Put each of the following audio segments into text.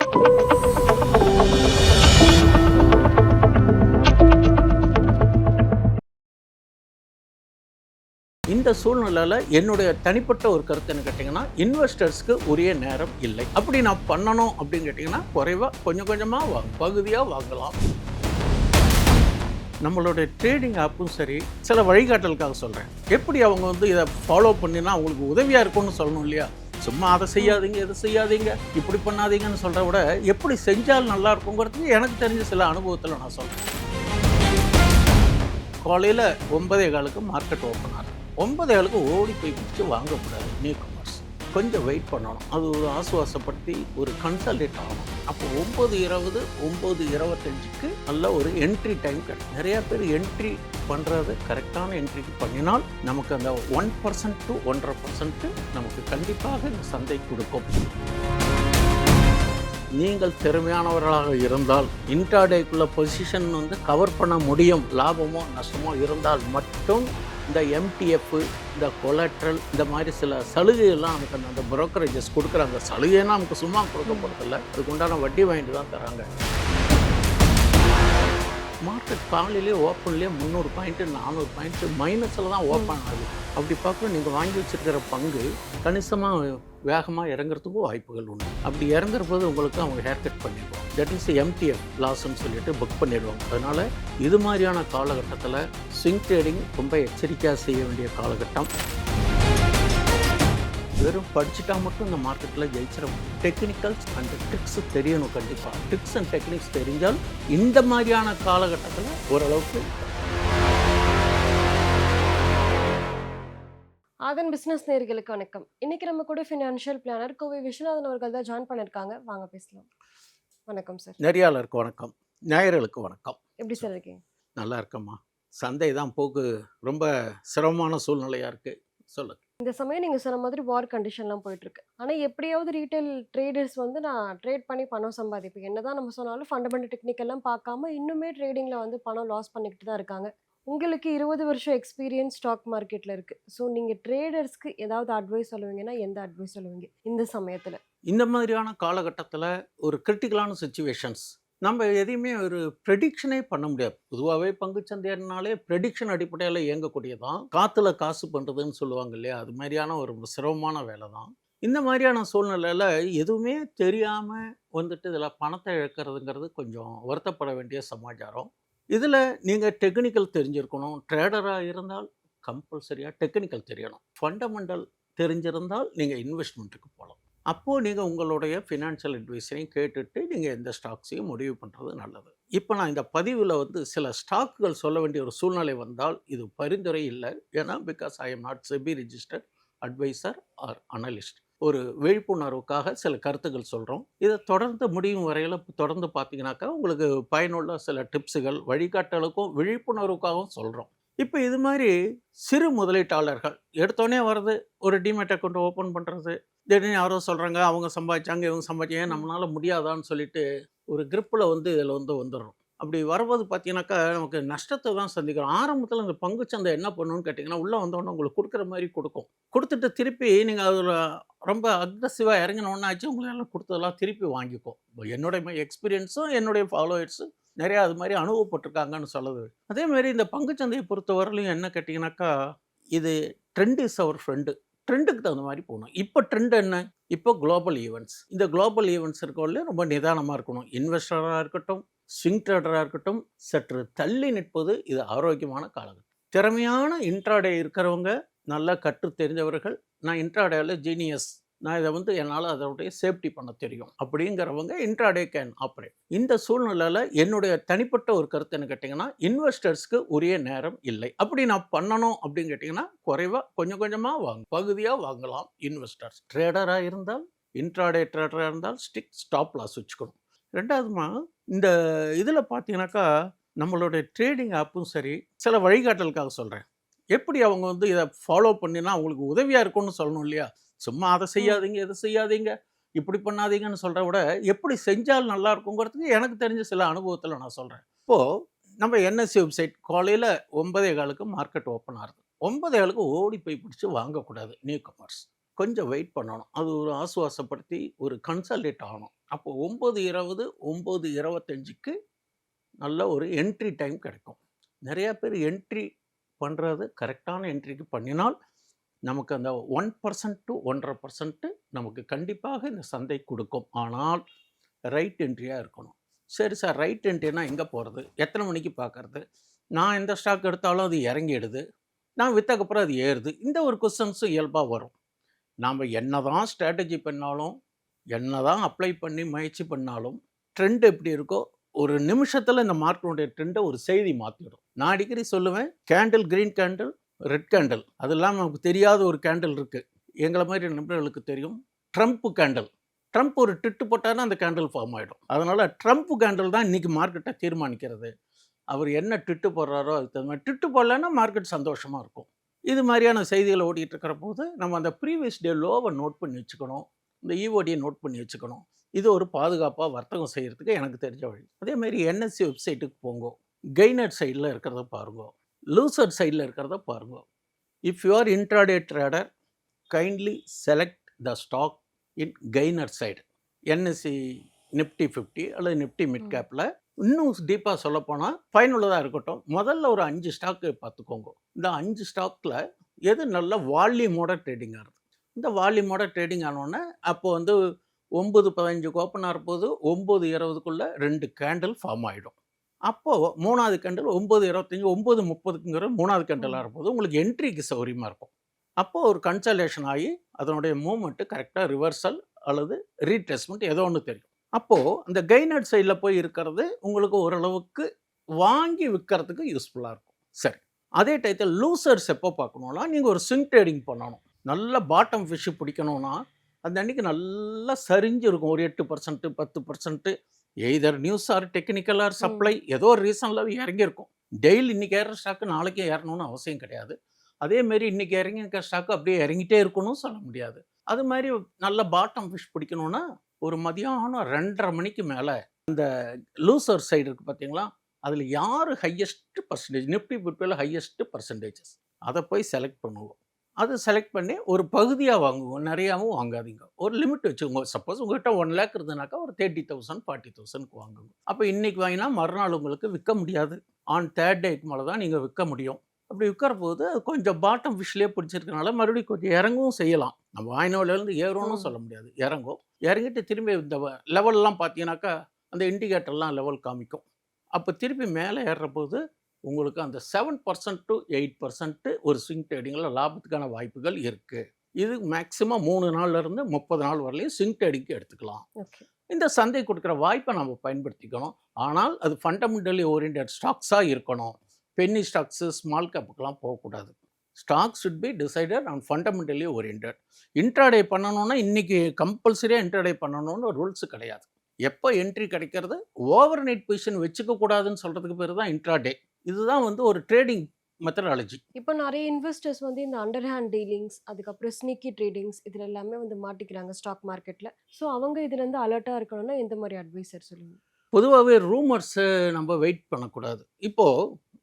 இந்த சூழ்நிலையில் என்னுடைய தனிப்பட்ட ஒரு கருத்து என்ன கேட்டிங்கன்னா, இன்வெஸ்டர்ஸ்க்கு உரிய நேரம் இல்லை. அப்படி நான் பண்ணணும் அப்படின்னு கேட்டிங்கன்னா, குறைவாக கொஞ்சம் கொஞ்சமாக பகுதியாக வாங்கலாம். நம்மளுடைய ட்ரேடிங் ஆப்பும் சரி, சில வழிகாட்டலுக்காக சொல்கிறேன். எப்படி அவங்க வந்து இதை ஃபாலோ பண்ணினா அவங்களுக்கு உதவியாக இருக்கும்னு சொல்லணும் இல்லையா? சும்மா அதை செய்யாதீங்க, இதை செய்யாதீங்க, இப்படி பண்ணாதீங்கன்னு சொல்கிறத விட எப்படி செஞ்சால் நல்லா இருக்குங்கிறதுக்கு எனக்கு தெரிஞ்ச சில அனுபவத்தில் நான் சொல்கிறேன். காலையில் 9:15 மார்க்கெட் ஓப்பன் ஆகும். 9:15 ஓடி போய் பிடிச்சி வாங்கக்கூடாது. நியூ கமர்ஸ் கொஞ்சம் வெயிட் பண்ணணும். அது ஒரு ஆசுவாசப்படுத்தி ஒரு கன்சல்டேட் ஆகணும். அப்போ 9:20 9:25 நல்ல ஒரு என்ட்ரி டைம் கிடைக்கும். நிறையா பேர் என்ட்ரி பண்ணுறது கரெக்டான என்ட்ரிக்கு பண்ணினால் நமக்கு அந்த 1% to 1.5% நமக்கு கண்டிப்பாக இந்த சந்தை கொடுக்கும். நீங்கள் திறமையானவர்களாக இருந்தால் இன்ட்ராடேக்குள்ள பொசிஷன் வந்து கவர் பண்ண முடியும். லாபமோ நஷ்டமோ இருந்தால் மட்டும் இந்த எம்டிஎஃப், இந்த கொலாட்ரல், இந்த மாதிரி சில சலுகைகள்லாம் நமக்கு அந்த புரோக்கரேஜஸ் கொடுக்குறாங்க. சலுகைன்னா நமக்கு சும்மா கொடுக்க போகிறதில்ல, அதுக்கு உண்டான வட்டி வாங்கிட்டு தான் தராங்க. மார்க்கெட் காலையிலே ஓப்பன்லேயே 300 பாயிண்ட்டு 400 பாயிண்ட்டு மைனஸில் தான் ஓப்பன் ஆகுது. அப்படி பார்க்க நீங்கள் வாங்கி வச்சுருக்கிற பங்கு கணிசமாக வேகமாக இறங்குறதுக்கும் வாய்ப்புகள் உண்டு. அப்படி இறங்குற போது உங்களுக்கு அவங்க ஹேர் கட் பண்ணிடுவோம். தட் இஸ் எம்டிஎஃப் லாஸ்ன்னு சொல்லிட்டு புக் பண்ணிடுவாங்க. அதனால் இது மாதிரியான காலகட்டத்தில் ஸ்விங் ட்ரேடிங் ரொம்ப எச்சரிக்கையாக செய்ய வேண்டிய காலகட்டம். வெறும் படிச்சுட்டா மட்டும் இந்த மார்க்கெட்டில் ஜெயிச்சிடும். டெக்னிக்கல்ஸ் அண்ட் ட்ரிக்ஸ் தெரியணும். கண்டிப்பாக ட்ரிக்ஸ் அண்ட் டெக்னிக்ஸ் தெரிஞ்சால் இந்த மாதிரியான காலகட்டத்தில் ஓரளவுக்கு. ஆதன் பிஸ்னஸ் நேயர்களுக்கு வணக்கம். இன்னைக்கு நம்ம கூட ஃபினான்ஷியல் பிளானர் கோவை விஸ்வநாதன் அவர்கள் தான் ஜாயின் பண்ணியிருக்காங்க. வாங்க பேசலாம். வணக்கம் சார். நெறியாளருக்கு வணக்கம், நேயர்களுக்கு வணக்கம். எப்படி சார் இருக்கீங்க? நல்லா இருக்கம்மா. சந்தை தான் போக்கு ரொம்ப சிரமமான சூழ்நிலையாக இருக்குது. சொல்லுங்கள். இந்த சமயம் நீங்கள் சொன்ன மாதிரி வார் கண்டிஷன்லாம் போயிட்டுருக்கு. ஆனால் எப்படியாவது ரீட்டைல் ட்ரேடர்ஸ் வந்து நான் ட்ரேட் பண்ணி பணம் சம்பாதிப்பேன் என்ன தான் நம்ம சொன்னாலும் ஃபண்டமெண்டல் டெக்னிக்கெல்லாம் பார்க்காம இன்னுமே ட்ரேடிங்கில் வந்து பணம் லாஸ் பண்ணிக்கிட்டு தான் இருக்காங்க. உங்களுக்கு 20 வருஷம் எக்ஸ்பீரியன்ஸ் ஸ்டாக் மார்க்கெட்டில் இருக்குது. ஸோ நீங்கள் ட்ரேடர்ஸ்க்கு ஏதாவது அட்வைஸ் சொல்லுவீங்கன்னா எந்த அட்வைஸ் சொல்லுவீங்க இந்த சமயத்தில்? இந்த மாதிரியான காலகட்டத்தில் ஒரு கிரிட்டிக்கலான சுச்சுவேஷன்ஸ் நம்ம எதையுமே ஒரு ப்ரெடிக்ஷனே பண்ண முடியாது. பொதுவாகவே பங்குச்சந்தைனாலே ப்ரெடிக்ஷன் அடிப்படையில் இயங்கக்கூடியதான். காற்றுல காசு பண்ணுறதுன்னு சொல்லுவாங்க இல்லையா, அது மாதிரியான ஒரு சிரமமான வேலை தான். இந்த மாதிரியான சூழ்நிலையில் எதுவுமே தெரியாமல் வந்துட்டு இதில் பணத்தை இழக்கிறதுங்கிறது கொஞ்சம் வருத்தப்பட வேண்டிய சமாச்சாரம். இதில் நீங்கள் டெக்னிக்கல் தெரிஞ்சிருக்கணும். ட்ரேடராக இருந்தால் கம்பல்சரியாக டெக்னிக்கல் தெரியணும். ஃபண்டமெண்டல் தெரிஞ்சிருந்தால் நீங்கள் இன்வெஸ்ட்மெண்ட்டுக்கு போகலாம். அப்போது நீங்கள் உங்களுடைய ஃபினான்ஷியல் அட்வைஸரையும் கேட்டுட்டு நீங்கள் எந்த ஸ்டாக்ஸையும் முடிவு பண்ணுறது நல்லது. இப்போ நான் இந்த பதிவில் வந்து சில ஸ்டாக்குகள் சொல்ல வேண்டிய ஒரு சூழ்நிலை வந்தால் இது பரிந்துரை இல்லை. ஏன்னா because I am not SEBI registered adviser or analyst. ஒரு விழிப்புணர்வுக்காக சில கருத்துக்கள் சொல்கிறோம். இதை தொடர்ந்து முடியும் வரையில் தொடர்ந்து பார்த்தீங்கன்னாக்கா உங்களுக்கு பயனுள்ள சில டிப்ஸுகள் வழிகாட்டலுக்கும் விழிப்புணர்வுக்காகவும் சொல்கிறோம். இப்போ இது மாதிரி சிறு முதலீட்டாளர்கள் எடுத்தோடனே வர்றது ஒரு டிமேட் அக்கௌண்ட் ஓப்பன் பண்ணுறது. திடீர்னு யாரோ சொல்கிறாங்க அவங்க சம்பாதிச்சாங்க இவங்க சம்பாதிச்சாங்க நம்மளால் முடியாதான்னு சொல்லிட்டு ஒரு கிரிப்பில் வந்து இதில் வந்துடுறோம். அப்படி வரும்போது பார்த்தீங்கன்னாக்கா நமக்கு நஷ்டத்தை தான் சந்திக்கிறோம். ஆரம்பத்தில் இந்த பங்குச்சந்தை என்ன பண்ணணும்னு கேட்டிங்கன்னா உள்ளே வந்தோடனே உங்களுக்கு கொடுக்குற மாதிரி கொடுத்துட்டு திருப்பி நீங்கள் அதில் ரொம்ப அக்ரெசிவாக இறங்கினோன்னா ஆச்சு உங்களெல்லாம் கொடுத்ததெல்லாம் திருப்பி வாங்கிக்கும். என்னுடைய எக்ஸ்பீரியன்ஸும் என்னுடைய ஃபாலோவர்ஸும் நிறையா அது மாதிரி அனுபவப்பட்டிருக்காங்கன்னு சொல்லுது. அதேமாதிரி இந்த பங்குச்சந்தையை பொறுத்தவரையிலையும் என்ன கேட்டிங்கனாக்கா இது ட்ரெண்ட் இஸ் அவர் ஃப்ரெண்டு. ட்ரெண்டுக்கு தகுந்த மாதிரி போகணும். இப்போ ட்ரெண்ட் என்ன? இப்போ குளோபல் ஈவெண்ட்ஸ். இந்த குளோபல் ஈவெண்ட்ஸ் இருக்கவங்களே ரொம்ப நிதானமாக இருக்கணும். இன்வெஸ்டராக இருக்கட்டும், ஸ்விங் ட்ரேடராக இருக்கட்டும், சற்று தள்ளி நிற்பது இது ஆரோக்கியமான காலகட்டம். திறமையான இன்ட்ராடே இருக்கிறவங்க நல்லா கற்று தெரிஞ்சவர்கள், நான் இன்ட்ராடேவில் ஜீனியஸ், நான் இதை வந்து என்னால் அதோடைய சேஃப்டி பண்ண தெரியும் அப்படிங்கிறவங்க இன்ட்ராடே கேன் ஆப்ரேட். இந்த சூழ்நிலையில் என்னுடைய தனிப்பட்ட ஒரு கருத்து என்ன கேட்டிங்கன்னா, இன்வெஸ்டர்ஸ்க்கு உரிய நேரம் இல்லை. அப்படி நான் பண்ணணும் அப்படின்னு கேட்டிங்கன்னா குறைவாக கொஞ்சம் கொஞ்சமாக பகுதியாக வாங்கலாம். இன்வெஸ்டர்ஸ் ட்ரேடராக இருந்தால், இன்ட்ராடே ட்ரேடராக இருந்தால் ஸ்டாப் லாஸ் வச்சுக்கணும். ரெண்டாவதுமா இந்த இதில் பார்த்தீங்கன்னாக்கா நம்மளுடைய ட்ரேடிங் ஆப்பும் சரி, சில வழிகாட்டலுக்காக சொல்கிறேன். எப்படி அவங்க வந்து இதை ஃபாலோ பண்ணினா அவங்களுக்கு உதவியாக இருக்கும்னு சொல்லணும் இல்லையா? சும்மா அதை செய்யாதீங்க, இதை செய்யாதீங்க, இப்படி பண்ணாதீங்கன்னு சொல்கிறத விட எப்படி செஞ்சால் நல்லா இருக்குங்கிறதுக்கு எனக்கு தெரிஞ்ச சில அனுபவத்தில் நான் சொல்கிறேன். இப்போது நம்ம என்எஸ்சி வெப்சைட் காலையில் 9:15 மார்க்கெட் ஓப்பன் ஆகுது. 9:15 ஓடி போய் பிடிச்சி வாங்கக்கூடாது. நியூ கமர்ஸ் கொஞ்சம் வெயிட் பண்ணணும். அது ஒரு ஆசுவாசப்படுத்தி ஒரு கன்சாலிடேட் ஆகணும். அப்போ 9:20 9:25க்கு நல்ல ஒரு என்ட்ரி டைம் கிடைக்கும். நிறைய பேர் என்ட்ரி பண்றது கரெக்டான என்ட்ரிக்கு பண்ணினால், நமக்கு அந்த 1% to 1.5% நமக்கு கண்டிப்பாக இந்த சந்தை கொடுக்கும். ஆனால் ரைட் என்ட்ரியா இருக்கணும். சரி சார், ரைட் என்ட்ரினா எங்க போறது? எத்தனை மணிக்கு பார்க்கறது? நான் எந்த ஸ்டாக் எடுத்தாலும் அது இறங்கிடுது. நான் வித்தக்கப்புறம் அது ஏறுது. இந்த ஒரு கொஸ்டின்ஸும் இயல்பா வரும். நாம என்னதான் ஸ்ட்ராட்டஜி பண்ணாலும், என்னதான் அப்ளை பண்ணி முயற்சி பண்ணாலும், ட்ரெண்ட் எப்படி இருக்கோ, ஒரு நிமிஷத்துல இந்த மார்க்கெட்டுடைய ட்ரெண்ட ஒரு செய்தி மாத்திடும். நான் அடிக்கடி சொல்லுவேன், candle green candle, red candle. அது இல்லாம நமக்கு தெரியாத ஒரு கேண்டில் இருக்கு. எங்கள மாரி நண்பர்களுக்கு தெரியும். Trump candle. ட்ரம்ப் ஒரு ட்வீட் போட்டாருன்னா அந்த கேண்டில் ஃபார்ம் ஆயிடும். அதனால ட்ரம்ப் கேண்டில் தான் இன்னைக்கு மார்க்கெட்ட தீர்மானிக்கிறது. அவர் என்ன ட்வீட் போடுறாரோ அதுக்கு தகுந்த மாரி. ட்வீட் போடலன்னா மார்க்கெட் சந்தோஷமா இருக்கும். இது மாதிரியான செய்திகள் ஓடிட்டு இருக்கிற போது, நம்ம அந்த ப்ரீவியஸ் டே லோவ நோட் பண்ணி வச்சுக்கணும். இந்த ஈஓடிய நோட் பண்ணி வச்சுக்கணும். இது ஒரு பாதுகாப்பா வர்த்தகம் செய்யறதுக்கு எனக்கு தெரிஞ்ச வழி. அதே மாரி என்எஸ்சி வெப்சைட்டுக்கு போங்கோ. கெய்னர் சைடுல இருக்கிறத பாருங்கோ. லூசர் சைடுல இருக்கிறத பாருங்கோ. If you are intraday trader, kindly select the stock in gainer side. NSE Nifty 50 அல்லது நிஃப்டி மிட் ம். கேப்ல இன்னும் டீப்பா சொல்லப்போனா பயனுள்ளதா இருக்கட்டும். முதல்ல ஒரு 5 ஸ்டாக் பார்த்துக்கோங்க. இந்த 5 ஸ்டாக்ல எது நல்ல வால்யூமோட ட்ரேடிங் ஆகுது. இந்த வால்யூமோட ட்ரேடிங் ஆனோனே, அப்போ வந்து 9:15க்கு ஓப்பன் ஆகும்போது 9:20க்குள்ள 2 கேண்டில் ஃபார்ம் ஆயிடும். அப்போ 3வது கேண்டில் 9:25 9:30க்குங்கிற 3வது கேண்டில் ம். ஆகும்போது உங்களுக்கு என்ட்ரிக்கு சௌரியமா இருக்கும். அப்போ ஒரு கன்சல்டேஷன் ஆகி அதனுடைய மூவ்மெண்ட் கரெக்டா ரிவர்சல் அல்லது ரீட்ரேஸ்மென்ட் ஏதோ ஒண்ணு தெரியும். அப்போ அந்த கெய்னர் சைடுல போய் இருக்கிறது உங்களுக்கு ஓரளவுக்கு வாங்கி விற்கிறதுக்கு யூஸ்ஃபுல்லா இருக்கும். சரி. அதே டயத்தில் லூசர்ஸ் எப்போ பார்க்கணும்னா, நீங்க ஒரு ஸ்விங் ட்ரேடிங் பண்ணணும். நல்ல பாட்டம் ஃபிஷ் பிடிக்கணும்னா, அந்த அன்னைக்கு நல்லா சரிஞ்சு இருக்கும். ஒரு 8% 10% either news or technical or hmm. Supply ஏதோ ஒரு ரீசன்ல இறங்கியிருக்கும். டெய்லி இன்னைக்கு ஏறுற ஸ்டாக் நாளைக்கே ஏறணும்னு அவசியம் கிடையாது. அதே மாரி இன்னைக்கு இறங்கியிருக்க ஸ்டாக் அப்படியே இறங்கிட்டே இருக்கணும்னு சொல்ல முடியாது. அது மாரி நல்ல பாட்டம் ஃபிஷ் பிடிக்கணும்னா, ஒரு மதியானம் 2:30 மணிக்கு மேல லூசர் சைடு இருக்கு பார்த்தீங்களா? அதில யாரு ஹையஸ்ட் பெர்சன்டேஜ் நிஃப்டி ஃபிஃப்டில ஹையஸ்ட் பெர்சன்டேஜஸ் அத போய் செலக்ட் பண்ணுவோம். அத செலக்ட் பண்ணி ஒரு பகுதியா வாங்குவோம். நெறையாவும் வாங்காதீங்க. ஒரு லிமிட் வச்சுக்கோங்க. சப்போஸ் உங்ககிட்ட 1,00,000 இருந்ததுனாக்கா ஒரு 30,000 40,000க்கு வாங்குங்க. அப்ப இன்னைக்கு வாங்கினா மறுநாள் உங்களுக்கு விக்க முடியாது. ஆன் 3 டேக்கு மேல தான் நீங்க விக்க முடியும். அப்படி விற்கிறபோது அது கொஞ்சம் பாட்டம் ஃபிஷ்லயே பிடிச்சிருக்கனால மறுபடியும் கொஞ்சம் இறங்கவும் செய்யலாம். நம்ம வாங்கின விலையிலேருந்து ஏறும்னு ம். சொல்ல முடியாது. இறங்கும். இறங்கிட்டு திரும்பி இந்த லெவல்லாம் பார்த்தீங்கன்னாக்கா, அந்த இண்டிகேட்டர்லாம் லெவல் காமிக்கும். அப்ப திருப்பி மேல ஏறுறபோது, உங்களுக்கு அந்த 7% to 8% ஒரு ஸ்விங் ட்ரேடிங்ல லாபத்துக்கான வாய்ப்புகள் இருக்கு. இது மேக்ஸிமம் 3 நாள்ல இருந்து 30 நாள் வரலையும் ஸ்விங் ட்ரேடிங்க்கு எடுத்துக்கலாம். ஓகே. இந்த சந்தை கொடுக்குற வாய்ப்ப நம்ம பயன்படுத்திக்கணும். ஆனால் அது ஃபண்டமெண்டலி ஓரியன்டட் ஸ்டாக்ஸா இருக்கணும். பென்னி ஸ்டாக்ஸு, ஸ்மால் கேப்புக்கெல்லாம் போகக்கூடாது. Stock should be decided on fundamentally oriented. Intraday பண்ணணும்னா, இன்னைக்கு கம்பல்சரியா இன்ட்ராடே பண்ணணும்னு ரூல்ஸ் கிடையாது. எப்போ என்ட்ரி கிடைக்கிறது, ஓவர் நைட் பொசிஷன் வச்சுக்க கூடாதுன்னு சொல்றதுக்கு பேரு தான் இன்ட்ராடே. இதுதான் வந்து ஒரு ட்ரேடிங் மெத்தடாலஜி. இப்போ நெறைய இன்வெஸ்டர்ஸ் வந்து இந்த அண்டர் ஹேண்ட் டீலிங்ஸ், அதுக்கப்புறம் ஸ்னீக்கி ட்ரேடிங்ஸ் இதுல எல்லாமே வந்து மாட்டிக்கிறாங்க ஸ்டாக் மார்க்கெட்ல. ஸோ அவங்க இதுலேருந்து அலர்ட்டா இருக்கணும்னா எந்த மாரி அட்வைசர் சொல்லுவீங்க? பொதுவாவே ரூமர்ஸ நம்ம வெயிட் பண்ணக்கூடாது. இப்போ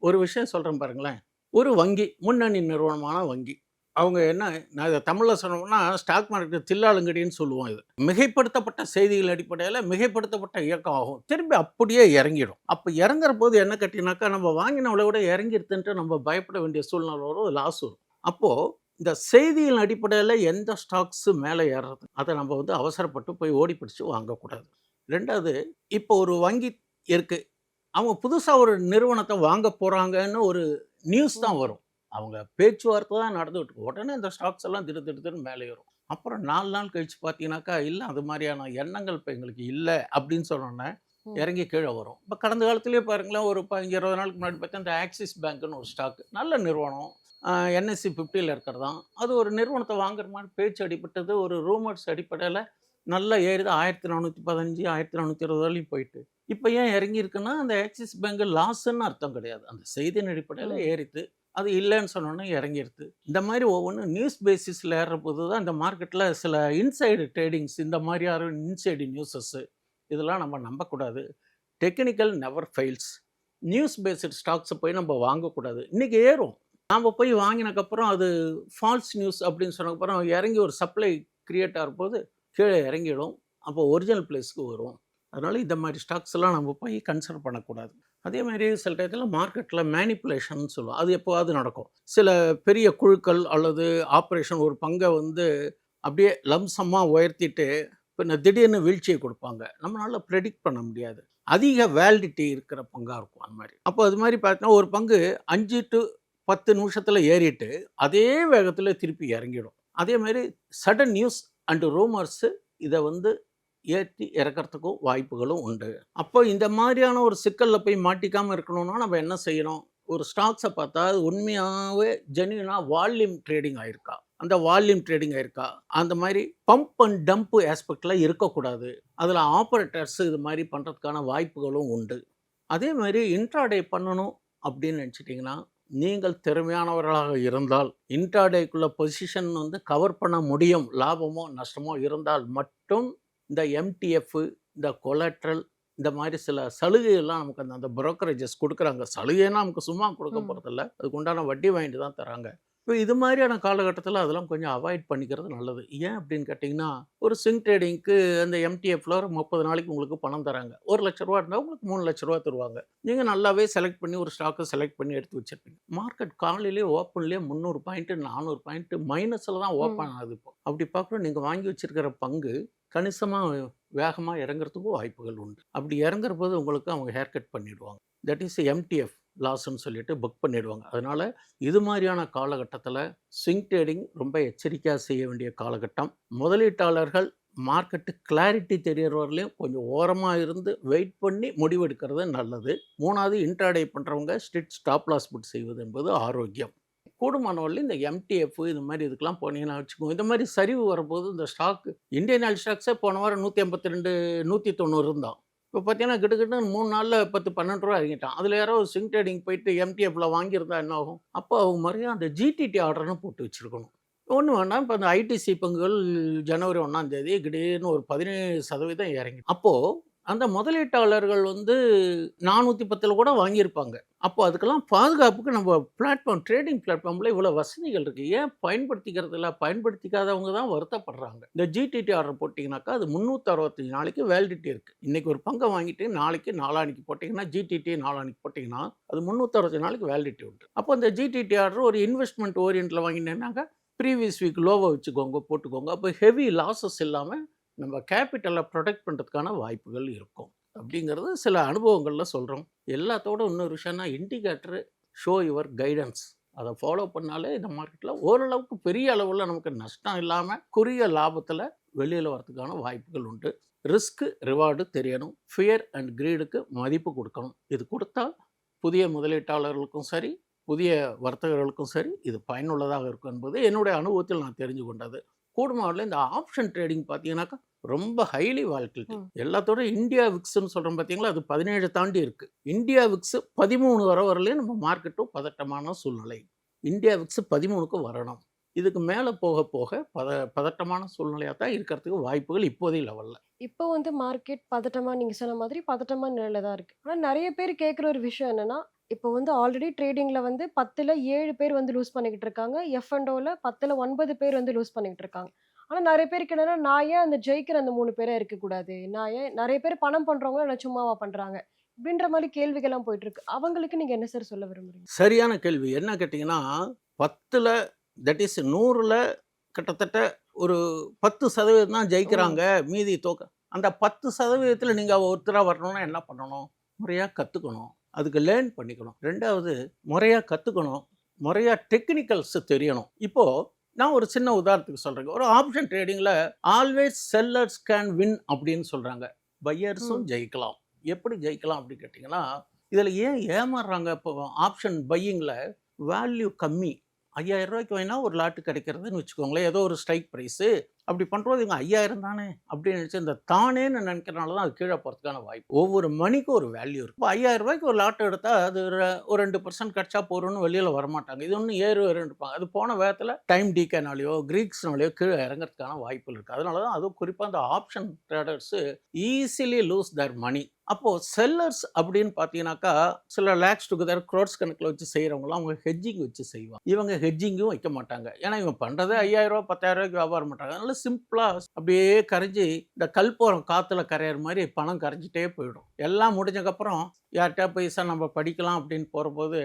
ஒரு விஷயம் சொல்றேன் பாருங்களேன். ஒரு வங்கி, முன்னணி நிறுவனமான வங்கி. அவங்க என்ன நான் இத தமிழ்ல சொல்லணும்னா, ஸ்டாக் மார்க்கெட் தில்லாலங்கடின்னு சொல்லுவோம் இது. மிகைப்படுத்தப்பட்ட செய்திகள் அடிப்படையில மிகைப்படுத்தப்பட்ட இயக்கம் ஆகும். திரும்பி அப்படியே இறங்கிடும். அப்ப இறங்குற போது என்ன கேட்டீங்கன்னாக்கா, நம்ம வாங்கின விட இறங்கிருதுன்ட்டு நம்ம பயப்பட வேண்டிய சூழ்நிலை வரும். லாஸ் வரும். அப்போ இந்த செய்தியின் அடிப்படையில எந்த ஸ்டாக்ஸ் மேல ஏறுறது, அத நம்ம வந்து அவசரப்பட்டு போய் ஓடி பிடிச்சு வாங்கக்கூடாது. 2வது, இப்போ ஒரு வங்கி இருக்கு. அவங்க புதுசா ஒரு நிறுவனத்த வாங்க போறாங்கன்னு ஒரு நியூஸ் தான் ம். வரும். அவங்க பேச்சுவார்த்தை தான் நடந்துட்டு இருக்கும். உடனே இந்த ஸ்டாக்ஸ் எல்லாம் திடு திடுன்னு மேலே ஏறும். அப்புறம் 4 நாள் கழிச்சு பார்த்தீங்கன்னாக்கா, இல்ல அது மாரியான எண்ணங்கள் இப்ப எங்களுக்கு இல்ல அப்படின்னு சொன்னோனே, ம். இறங்கி கீழ வரும். இப்ப கடந்த காலத்திலேயே பாருங்களேன், ஒரு 15, 20 நாளுக்கு முன்னாடி பார்த்தா, இந்த ஆக்சிஸ் பேங்க்ன்னு ஒரு ஸ்டாக் நல்ல நிறுவனம். என்எஸ்சி 50ல இருக்கிறதாம். அது ஒரு நிறுவனத்த வாங்குற மாரி பேச்சு அடிபட்டது. ஒரு ரூமர்ஸ் அடிப்படையில நல்லா ஏறுது. 1415, 1420 வரையும் போயிட்டு. இப்ப ஏன் இறங்கியிருக்குன்னா, அந்த ஆக்சிஸ் பேங்க் லாஸ்ன்னு அர்த்தம் கிடையாது. அந்த செய்தியின் அடிப்படையில ம். ஏறித்து. அது இல்லன்னு சொன்னோனே இறங்கிருது. இந்த மாரி ஒவ்வொன்னும் நியூஸ் பேசிஸ்ல ஏறும்போது தான் இந்த மார்க்கெட்ல சில இன்சைடு ட்ரேடிங்ஸ் இந்த மாரியான இன்சைடு நியூஸஸ் இதெல்லாம் நம்ம நம்பக்கூடாது. Technical never fails. News based ஸ்டாக்ஸ போய் நம்ம வாங்கக்கூடாது. இன்னைக்கு ஏறும். நாம போய் வாங்கினக்கப்புறம் அது ஃபால்ஸ் நியூஸ் அப்படின்னு சொன்னக்கப்புறம் இறங்கி ஒரு சப்ளை கிரியேட் ஆகும்போது கீழே இறங்கிடும். அப்போ ஒரிஜினல் பிளேஸ்க்கு வரும். அதனால இந்த மாதிரி ஸ்டாக்ஸ் எல்லாம் நம்ம போய் கன்சிடர் பண்ணக்கூடாது. அதே மாதிரி சில டயத்தில் மார்க்கெட்டில் மேனிப்புலேஷன் சொல்லுவோம். அது எப்போவாது நடக்கும். சில பெரிய குழுக்கள் அல்லது ஆப்ரேஷன் ஒரு பங்கை வந்து அப்படியே லம்சமாக உயர்த்திட்டு பின்ன திடீர்னு வீழ்ச்சியை கொடுப்பாங்க. நம்மளால ப்ரெடிக்ட் பண்ண முடியாது. அதிக வேலிடிட்டி இருக்கிற பங்காக இருக்கும் அந்த மாதிரி. அப்போ அது மாதிரி பார்த்தீங்கன்னா ஒரு பங்கு 5 to 10 நிமிஷத்தில் ஏறிட்டு அதே வேகத்தில் திருப்பி இறங்கிடும். அதே மாதிரி சடன் நியூஸ் அண்ட் ரூமர்ஸு இதை வந்து ஏற்றி இறக்கிறதுக்கும் வாய்ப்புகளும் உண்டு. அப்போ இந்த மாதிரியான ஒரு சிக்கலில் போய் மாட்டிக்காமல் இருக்கணும்னா நம்ம என்ன செய்யணும்? ஒரு ஸ்டாக்ஸை பார்த்தா அது உண்மையாகவே ஜென்யூனாக வால்யூம் ட்ரேடிங் ஆயிருக்கா, அந்த வால்யூம் ட்ரேடிங் ஆயிருக்கா, அந்த மாதிரி பம்ப் அண்ட் டம்ப் ஆஸ்பெக்டில் இருக்கக்கூடாது. அதில் ஆப்ரேட்டர்ஸ் இது மாதிரி பண்ணுறதுக்கான வாய்ப்புகளும் உண்டு. அதே மாதிரி இன்ட்ராடே பண்ணணும் அப்படின்னு நினச்சிட்டிங்கன்னா நீங்கள் திறமையானவர்களாக இருந்தால் இன்ட்ராடேக்குள்ள பொசிஷன் வந்து கவர் பண்ண முடியும். லாபமோ நஷ்டமோ இருந்தால் மட்டும் இந்த எம்டிஎஃப், இந்த கொலாட்ரல், இந்த மாதிரி சில சலுகைகள்லாம் நமக்கு அந்த புரோக்கரேஜஸ் கொடுக்குறாங்க. சலுகைன்னா நமக்கு சும்மா கொடுக்க போகிறதில்ல, அதுக்கு உண்டான வட்டி வாங்கிட்டு தான் தராங்க. இப்போ இது மாதிரியான காலகட்டத்தில் அதெல்லாம் கொஞ்சம் அவாய்ட் பண்ணிக்கிறது நல்லது. ஏன் அப்படின்னு கேட்டிங்கன்னா ஒரு ஸ்விங் ட்ரேடிங்க்கு அந்த எம்டிஎஃப்ல ஒரு 30 நாளைக்கு உங்களுக்கு பணம் தராங்க. ₹1,00,000 இருந்தால் உங்களுக்கு ₹3,00,000 தருவாங்க. நீங்கள் நல்லாவே செலக்ட் பண்ணி ஒரு ஸ்டாக்கை செலக்ட் பண்ணி எடுத்து வச்சிருப்பீங்க. மார்க்கெட் காலையிலே ஓப்பன்லேயே 300 பாயிண்ட் 400 பாயிண்ட் மைனஸில் தான் ஓப்பன் ஆகுது. இப்போ அப்படி பார்க்குறோம் நீங்கள் வாங்கி வச்சிருக்கிற பங்கு கணிசமாக வேகமாக இறங்குறதுக்கும் வாய்ப்புகள் உண்டு. அப்படி இறங்குற போது உங்களுக்கு அவங்க ஹேர் கட் பண்ணிடுவாங்க. தட் இஸ் எம்டிஎஃப் லாஸ்ன்னு சொல்லிட்டு புக் பண்ணிடுவாங்க. அதனால் இது மாதிரியான காலகட்டத்தில் ஸ்விங் ட்ரேடிங் ரொம்ப எச்சரிக்கையாக செய்ய வேண்டிய காலகட்டம். முதலீட்டாளர்கள் மார்க்கெட்டு கிளாரிட்டி தெரியற வரலையும் கொஞ்சம் ஓரமாக இருந்து வெயிட் பண்ணி முடிவெடுக்கிறது நல்லது. 3வது இன்ட்ராடே பண்ணுறவங்க ஸ்ட்ரிக்ட் ஸ்டாப் லாஸ் புட் செய்வது என்பது ஆரோக்கியம். கூடுமானவரையில் இந்த எம்டிஎஃப் இது மாதிரி இதுக்கெல்லாம் போனீங்கன்னா வச்சுக்கோங்க, இந்த மாதிரி சரிவு வரும்போது இந்த ஸ்டாக் இந்தியன் ஆயில் ஸ்டாக்ஸே போன வாரம் 182 190 இருந்தான். இப்போ பார்த்தீங்கன்னா கிட்டத்தட்ட 3 நாளில் 10 12 ரூபா இறங்கிட்டான். அதில் யாரோ ஸ்விங் ட்ரேடிங் போயிட்டு எம்டிஎஃப்ல வாங்கியிருந்தா என்ன ஆகும்? அப்போ அவங்க மாதிரியும் அந்த ஜிடிடி ஆர்டர்னு போட்டு வச்சுருக்கணும். ஒன்றும் வேண்டாம், இப்போ அந்த ஐடிசி பங்குகள் ஜனவரி 1ஆம் தேதி திடீர்னு ஒரு 17% இறங்கி, அப்போது அந்த முதலீட்டாளர்கள் வந்து 410 கூட வாங்கியிருப்பாங்க. அப்போ அதுக்கெல்லாம் பாதுகாப்புக்கு நம்ம பிளாட்ஃபார்ம் ட்ரேடிங் பிளாட்ஃபார்மில் இவ்வளோ வசதிகள் இருக்குது. ஏன் பயன்படுத்திக்கிறது இல்லை? பயன்படுத்திக்காதவங்க தான் வருத்தப்படுறாங்க. இந்த ஜிடிடி ஆர்டர் போட்டிங்கனாக்கா அது 365 நாளைக்கு வேலிடிட்டி இருக்குது. இன்றைக்கி ஒரு பங்கை வாங்கிட்டு நாளைக்கு நாளானிக்கு போட்டிங்கன்னா ஜிடிடி நாளானிக்கு போட்டிங்கன்னா அது 365 நாளைக்கு வேலிடிட்டி உண்டு. அப்போ அந்த ஜிடிடி ஆர்டர் ஒரு இன்வெஸ்ட்மெண்ட் ஓரியன்ட்டில் வாங்கினேன்னாக்கா ப்ரீவியஸ் வீக் லோவை வச்சுக்கோங்க, போட்டுக்கோங்க. அப்போ ஹெவி லாஸஸ் இல்லாமல் நம்ம கேபிட்டலை ப்ரொடெக்ட் பண்ணுறதுக்கான வாய்ப்புகள் இருக்கும். அப்படிங்கிறது சில அனுபவங்களில் சொல்கிறோம். எல்லாத்தோட இன்னொரு விஷயம்னா இண்டிகேட்டரு ஷோ யுவர் கைடன்ஸ். அதை ஃபாலோ பண்ணாலே இந்த மார்க்கெட்டில் ஓரளவுக்கு பெரிய அளவில் நமக்கு நஷ்டம் இல்லாமல் குறுகிய லாபத்தில் வெளியில் வரதுக்கான வாய்ப்புகள் உண்டு. ரிஸ்க்கு ரிவார்டு தெரியணும். ஃபியர் அண்ட் க்ரீடுக்கு மதிப்பு கொடுக்கணும். இது கொடுத்தால் புதிய முதலீட்டாளர்களுக்கும் சரி, புதிய வர்த்தகர்களுக்கும் சரி இது பயனுள்ளதாக இருக்கும் என்பது என்னுடைய அனுபவத்தில் நான் தெரிஞ்சு கொண்டது. கூடுமாவில் இந்த ஆப்ஷன் ட்ரேடிங் பார்த்தீங்கன்னாக்கா ரொம்ப ஹைலி வாலட்டிலிட்டி. எல்லாத்தோட இந்தியா விக்ஸ்ன்னு சொல்கிறோம் பார்த்தீங்களா, அது 17 தாண்டி இருக்குது. இந்தியா விக்ஸ் 13 வரலையும் நம்ம மார்க்கெட்டும் பதட்டமான சூழ்நிலை. இந்தியா விக்ஸ் 13க்கு வரணும். இதுக்கு மேலே போக போக பதட்டமான சூழ்நிலையாக தான் இருக்கிறதுக்கு வாய்ப்புகள் இப்போதைய லெவலில். இப்போ வந்து மார்க்கெட் பதட்டமா நீங்க சொன்ன மாதிரி பதட்டமான நிலையில தான் இருக்கு. ஆனா நெறைய பேர் கேட்குற ஒரு விஷயம் என்னன்னா, இப்போ வந்து ஆல்ரெடி ட்ரேடிங்ல வந்து 10ல 7 பேர் வந்து லூஸ் பண்ணிக்கிட்டு இருக்காங்க. எஃப்&ஓல 10ல 9 பேர் வந்து லூஸ் பண்ணிக்கிட்டு இருக்காங்க. ஆனா நெறைய பேருக்கு என்னன்னா, நான் ஏன் அந்த ஜெயிக்கிற அந்த 3 பேரா இருக்கக்கூடாது? நான் ஏன் நெறைய பேர் பணம் பண்றவங்கள என்ன சும்மாவா பண்றாங்க? இப்படின்ற மாரி கேள்விகள்லாம் போயிட்டு இருக்கு. அவங்களுக்கு நீங்க என்ன சார் சொல்ல விரும்புறீங்க? சரியான கேள்வி. என்ன கேட்டிங்கன்னா 10ல் தட் இஸ் 100ல் கிட்டத்தட்ட ஒரு 10% தான் ஜெயிக்கிறாங்க, மீதி தோக்க. அந்த 10%த்தில் நீங்கள் ஒருத்தராக வரணும்னா என்ன பண்ணணும்? முறையாக கற்றுக்கணும், அதுக்கு லேர்ன் பண்ணிக்கணும். 2வது முறையாக கற்றுக்கணும், முறையாக டெக்னிக்கல்ஸ் தெரியணும். இப்போது நான் ஒரு சின்ன உதாரணத்துக்கு சொல்கிறேங்க. ஒரு ஆப்ஷன் ட்ரேடிங்கில் ஆல்வேஸ் செல்லர்ஸ் கேன் வின் அப்படின்னு சொல்கிறாங்க. பையர்ஸும் ஜெயிக்கலாம். எப்படி ஜெயிக்கலாம் அப்படின்னு கேட்டிங்கன்னா, இதில் ஏன் ஏமாறுறாங்க? இப்போ ஆப்ஷன் பையிங்கில் வேல்யூ கம்மி, 5000 ரூபாய்க்கு வேணால் ஒரு லாட்டு கிடைக்கிறதுன்னு வச்சுக்கோங்களேன். ஏதோ ஒரு ஸ்ட்ரைக் ப்ரைஸு அப்படி பண்ணும்போது இவங்க 5000 தானே அப்படின்னு நினச்சி இந்த தானேன்னு நினைக்கிறனால தான் அது கீழே போகிறதுக்கான வாய்ப்பு. ஒவ்வொரு மணிக்கும் ஒரு வேல்யூ இருக்குது. இப்போ 5000 ஒரு லாட் எடுத்தால் அது ஒரு 2% கிடச்சா போகிறோன்னு வெளியில் வரமாட்டாங்க. இது ஒன்று ஏறுன்னு இருப்பாங்க. அது போன வேகத்தில் டைம் டீக்கேனாலேயோ கிரீக்ஸ்னாலேயோ கீழே இறங்குறதுக்கான வாய்ப்புகள் இருக்குது. அதனால தான் அதுவும் குறிப்பாக அந்த ஆப்ஷன் ட்ரேடர்ஸு ஈஸிலி லூஸ் தர் மணி. அப்போது செல்லர்ஸ் அப்படின்னு பார்த்தீங்கன்னாக்கா சில லேக்ஸ் டுகெதர் க்ரோர்ஸ் கணக்கில் வச்சு செய்கிறவங்களாம் அவங்க ஹெட்ஜிங் வச்சு செய்வாங்க. இவங்க ஹெட்ஜிங்கும் வைக்க மாட்டாங்க. ஏன்னா இவங்க பண்ணுறதே 5000 10,000 வியாபாரம் பண்ணுறாங்க. அதனால சிம்பிளாக அப்படியே கரைஞ்சி இந்த கல்போரம் காற்றுல கரையிற மாதிரி பணம் கரைஞ்சிட்டே போயிடும். எல்லாம் முடிஞ்சக்கப்புறம் யார்கிட்டயா பைசா நம்ம படிக்கலாம் அப்படின்னு போகிறபோது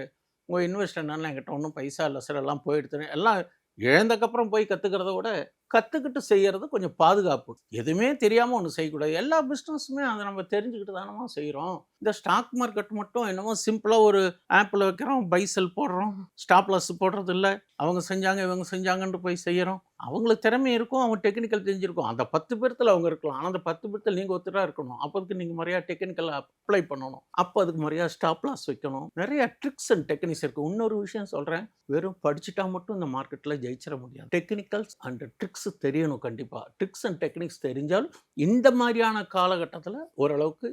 உங்கள் இன்வெஸ்ட் என்னன்னா என்கிட்ட ஒன்றும் பைசா இல்லை சார் எல்லாம் போயிடுத்துன்னு எல்லாம் இழந்தக்கப்புறம் போய் கற்றுக்கிறத விட கற்றுக்கிட்டு செய்கிறது கொஞ்சம் பாதுகாப்பு. எதுவுமே தெரியாமல் ஒன்று செய்யக்கூடாது. எல்லா பிஸ்னஸுமே அதை நம்ம தெரிஞ்சுக்கிட்டு தானமா செய்கிறோம். இந்த ஸ்டாக் மார்க்கெட் மட்டும் என்னமோ சிம்பிளாக ஒரு ஆப்பில் வைக்கிறோம், பை செல் போடுறோம், ஸ்டாப் லாஸ் போடுறது இல்லை, அவங்க செஞ்சாங்க இவங்க செஞ்சாங்கன்ட்டு போய் செய்கிறோம். அவங்களுக்கு திறமை இருக்கும், அவங்க டெக்னிக்கல் தெரிஞ்சிருக்கும். அந்த 10 பேர்த்தில் அவங்க இருக்கலாம். ஆனால் அந்த 10 பேர்த்தில் நீங்கள் ஒருத்தராக இருக்கணும். அப்போ அதுக்கு நீங்கள் முறையா டெக்னிக்கல் அப்ளை பண்ணணும். அப்போ அதுக்கு முறையா ஸ்டாப் லாஸ் வைக்கணும். நிறைய ட்ரிக்ஸ் அண்ட் டெக்னிக்ஸ் இருக்குது. இன்னொரு விஷயம் சொல்கிறேன், வெறும் படிச்சுட்டா மட்டும் இந்த மார்க்கெட்டில் ஜெயிச்சிட முடியாது. டெக்னிக்கல்ஸ் அண்ட் ட்ரிக்ஸ் தெரியணும். கண்டிப்பாக ட்ரிக்ஸ் அண்ட் டெக்னிக்ஸ் தெரிஞ்சால் இந்த மாதிரியான காலகட்டத்தில் ஓரளவுக்கு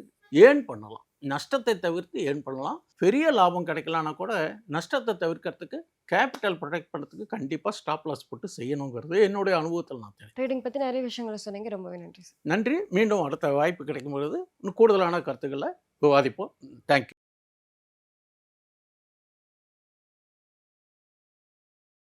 ஏர்ன் பண்ணலாம். நஷ்டத்தை தவிர்த்து ஏர்ன் பண்ணலாம். பெரிய லாபம் கிடைக்கலனா கூட நஷ்டத்தை தவிர்க்கிறதுக்கு கேபிட்டல் ப்ரொடெக்ட் பண்ணுறதுக்கு கண்டிப்பாக ஸ்டாப் லாஸ் போட்டு செய்யணுங்கிறது என்னுடைய அனுபவத்தில் நான் தெரியும். ட்ரேடிங் பத்தி நிறைய விஷயங்களை சொன்னீங்க. ரொம்பவே நன்றி சார். நன்றி. மீண்டும் அடுத்த வாய்ப்பு கிடைக்கும் பொழுது இன்னும் கூடுதலான கருத்துக்களை விவாதிப்போம். தேங்க்யூ.